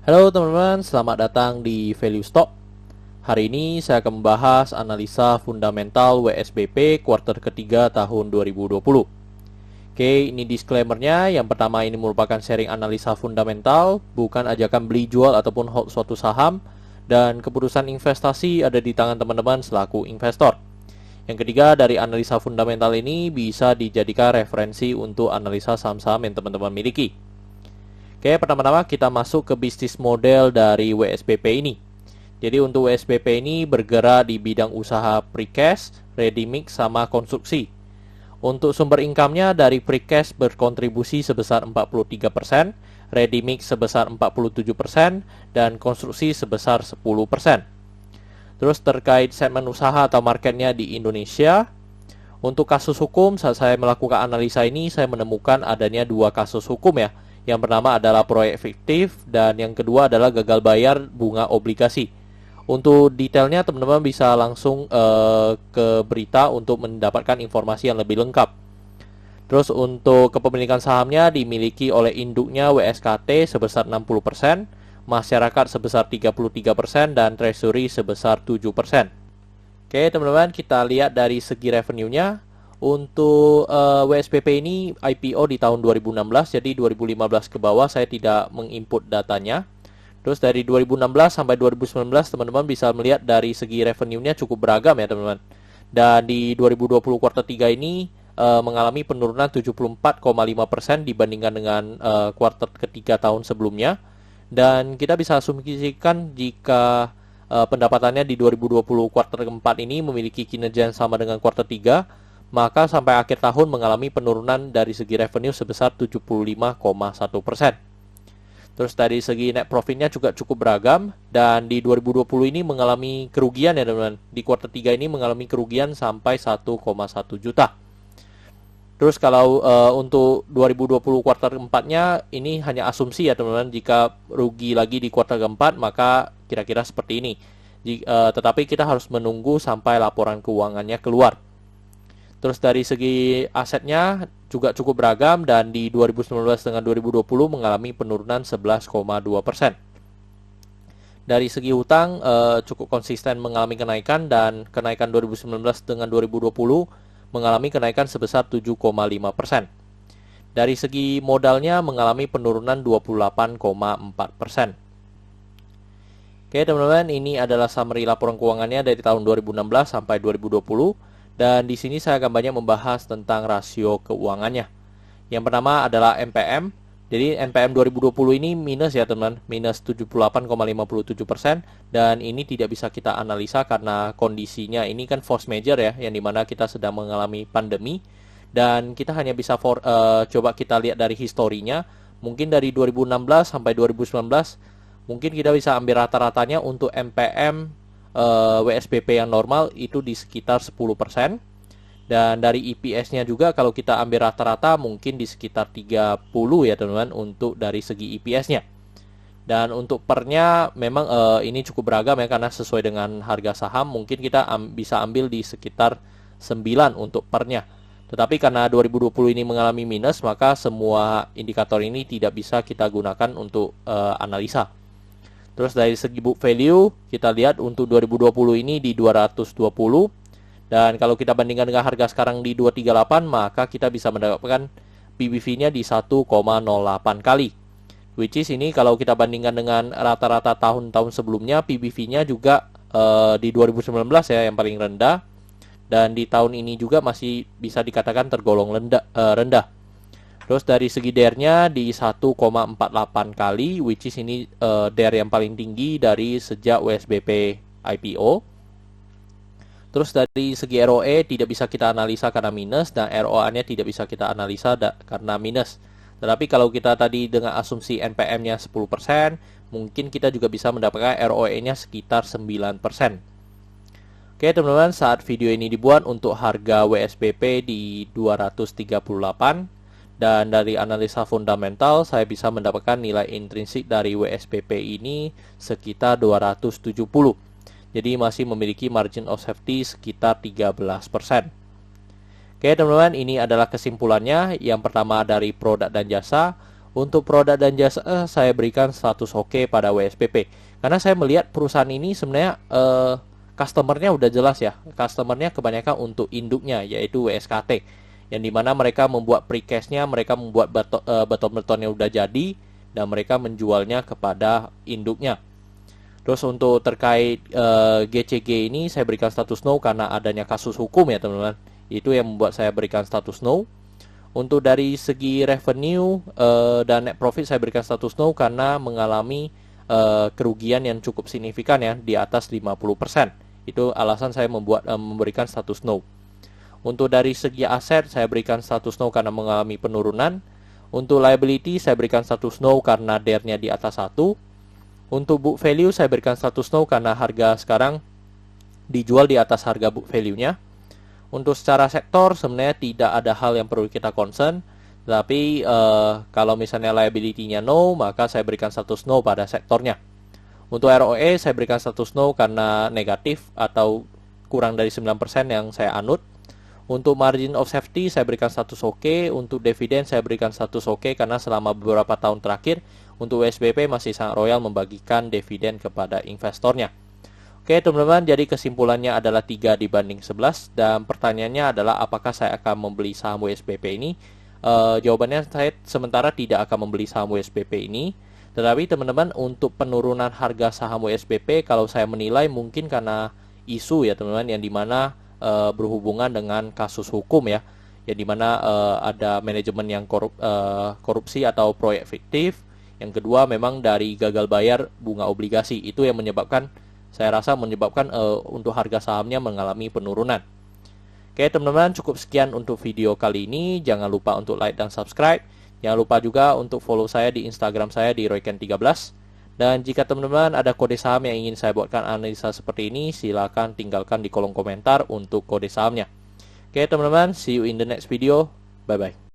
Halo teman-teman, selamat datang di Value Stock. Hari ini saya akan membahas analisa fundamental WSBP kuartal ketiga tahun 2020. Oke, ini disclaimer-nya. Yang pertama, ini merupakan sharing analisa fundamental, bukan ajakan beli jual ataupun hold suatu saham, dan keputusan investasi ada di tangan teman-teman selaku investor. Yang ketiga, dari analisa fundamental ini bisa dijadikan referensi untuk analisa saham-saham yang teman-teman miliki. Oke, pertama-tama kita masuk ke bisnis model dari WSBP ini. Jadi untuk WSBP ini bergerak di bidang usaha precast, ready mix, sama konstruksi. Untuk sumber income-nya dari precast berkontribusi sebesar 43%, ready mix sebesar 47%, dan konstruksi sebesar 10%. Terus terkait segmen usaha atau marketnya di Indonesia, untuk kasus hukum, saat saya melakukan analisa ini, saya menemukan adanya dua kasus hukum ya. Yang pertama adalah proyek fiktif, dan yang kedua adalah gagal bayar bunga obligasi. Untuk detailnya teman-teman bisa langsung ke berita untuk mendapatkan informasi yang lebih lengkap. Terus untuk kepemilikan sahamnya dimiliki oleh induknya WSKT sebesar 60%, masyarakat sebesar 33%, dan treasury sebesar 7%. Oke teman-teman, kita lihat dari segi revenue-nya. Untuk WSBP ini IPO di tahun 2016, jadi 2015 ke bawah saya tidak menginput datanya. Terus dari 2016 sampai 2019 teman-teman bisa melihat dari segi revenue-nya cukup beragam ya teman-teman. Dan di 2020 kuartal 3 ini mengalami penurunan 74,5% dibandingkan dengan kuartal ketiga tahun sebelumnya. Dan kita bisa asumsikan jika pendapatannya di 2020 kuartal keempat ini memiliki kinerja yang sama dengan kuartal 3, maka sampai akhir tahun mengalami penurunan dari segi revenue sebesar 75,1%. Terus dari segi net profitnya juga cukup beragam, dan di 2020 ini mengalami kerugian ya teman-teman. Di kuartal 3 ini mengalami kerugian sampai 1,1 juta. Terus kalau untuk 2020 kuartal keempatnya ini hanya asumsi ya teman-teman. Jika rugi lagi di kuartal keempat maka kira-kira seperti ini. Tetapi kita harus menunggu sampai laporan keuangannya keluar. Terus dari segi asetnya juga cukup beragam, dan di 2019 dengan 2020 mengalami penurunan 11,2%. Dari segi hutang cukup konsisten mengalami kenaikan, dan kenaikan 2019 dengan 2020 mengalami kenaikan sebesar 7,5%. Dari segi modalnya mengalami penurunan 28,4%. Oke teman-teman, ini adalah summary laporan keuangannya dari tahun 2016 sampai 2020. Dan di sini saya akan banyak membahas tentang rasio keuangannya. Yang pertama adalah NPM. Jadi NPM 2020 ini minus ya teman, minus 78,57%. Dan ini tidak bisa kita analisa karena kondisinya ini kan force major ya, yang dimana kita sedang mengalami pandemi. Dan kita hanya bisa coba kita lihat dari historinya. Mungkin dari 2016 sampai 2019, mungkin kita bisa ambil rata-ratanya untuk NPM WSBP yang normal itu di sekitar 10%. Dan dari EPS-nya juga kalau kita ambil rata-rata mungkin di sekitar 30 ya teman-teman untuk dari segi EPS-nya. Dan untuk pernya memang ini cukup beragam ya, karena sesuai dengan harga saham mungkin kita bisa ambil di sekitar 9 untuk pernya. Tetapi karena 2020 ini mengalami minus, maka semua indikator ini tidak bisa kita gunakan untuk analisa. Terus dari segi book value kita lihat untuk 2020 ini di 220, dan kalau kita bandingkan dengan harga sekarang di 238, maka kita bisa mendapatkan PBV-nya di 1,08 kali. Which is ini kalau kita bandingkan dengan rata-rata tahun-tahun sebelumnya, PBV-nya juga di 2019 ya yang paling rendah, dan di tahun ini juga masih bisa dikatakan tergolong rendah. Terus dari segi DER-nya di 1,48 kali, which is ini DER yang paling tinggi dari sejak WSBP IPO. Terus dari segi ROE tidak bisa kita analisa karena minus, dan ROA-nya tidak bisa kita analisa karena minus. Tetapi kalau kita tadi dengan asumsi NPM-nya 10%, mungkin kita juga bisa mendapatkan ROE-nya sekitar 9%. Oke teman-teman, saat video ini dibuat untuk harga WSBP di 238. Dan dari analisa fundamental saya bisa mendapatkan nilai intrinsik dari WSBP ini sekitar 270. Jadi masih memiliki margin of safety sekitar 13%. Oke teman-teman, ini adalah kesimpulannya. Yang pertama dari produk dan jasa. Untuk produk dan jasa saya berikan status oke pada WSPP. Karena saya melihat perusahaan ini sebenarnya customernya udah jelas ya. Customernya kebanyakan untuk induknya yaitu WSKT. Yang dimana mereka membuat precast-nya, mereka membuat beton-betonnya udah jadi dan mereka menjualnya kepada induknya. Terus untuk terkait GCG ini saya berikan status no karena adanya kasus hukum ya teman-teman. Itu yang membuat saya berikan status no. Untuk dari segi revenue dan net profit saya berikan status no karena mengalami kerugian yang cukup signifikan ya di atas 50%. Itu alasan saya memberikan status no. Untuk dari segi aset saya berikan status no karena mengalami penurunan. Untuk liability saya berikan status no karena DER-nya di atas 1. Untuk book value saya berikan status no karena harga sekarang dijual di atas harga book value-nya. Untuk secara sektor sebenarnya tidak ada hal yang perlu kita concern. Tapi kalau misalnya liability-nya no, maka saya berikan status no pada sektornya. Untuk ROE saya berikan status no karena negatif atau kurang dari 9% yang saya anut. Untuk margin of safety saya berikan status oke. Untuk dividen saya berikan status oke karena selama beberapa tahun terakhir untuk WSBP masih sangat royal membagikan dividen kepada investornya. Oke teman-teman, jadi kesimpulannya adalah 3 dibanding 11. Dan pertanyaannya adalah apakah saya akan membeli saham WSBP ini? Jawabannya saya sementara tidak akan membeli saham WSBP ini. Tetapi teman-teman, untuk penurunan harga saham WSBP kalau saya menilai mungkin karena isu ya teman-teman, yang dimana berhubungan dengan kasus hukum ya, yang dimana ada manajemen yang korupsi atau proyek fiktif. Yang kedua memang dari gagal bayar bunga obligasi, itu yang menyebabkan saya rasa menyebabkan untuk harga sahamnya mengalami penurunan. Oke teman-teman, cukup sekian untuk video kali ini. Jangan lupa untuk like dan subscribe. Jangan lupa juga untuk follow saya di Instagram saya di royken13. Dan jika teman-teman ada kode saham yang ingin saya buatkan analisa seperti ini, silakan tinggalkan di kolom komentar untuk kode sahamnya. Oke teman-teman, see you in the next video. Bye-bye.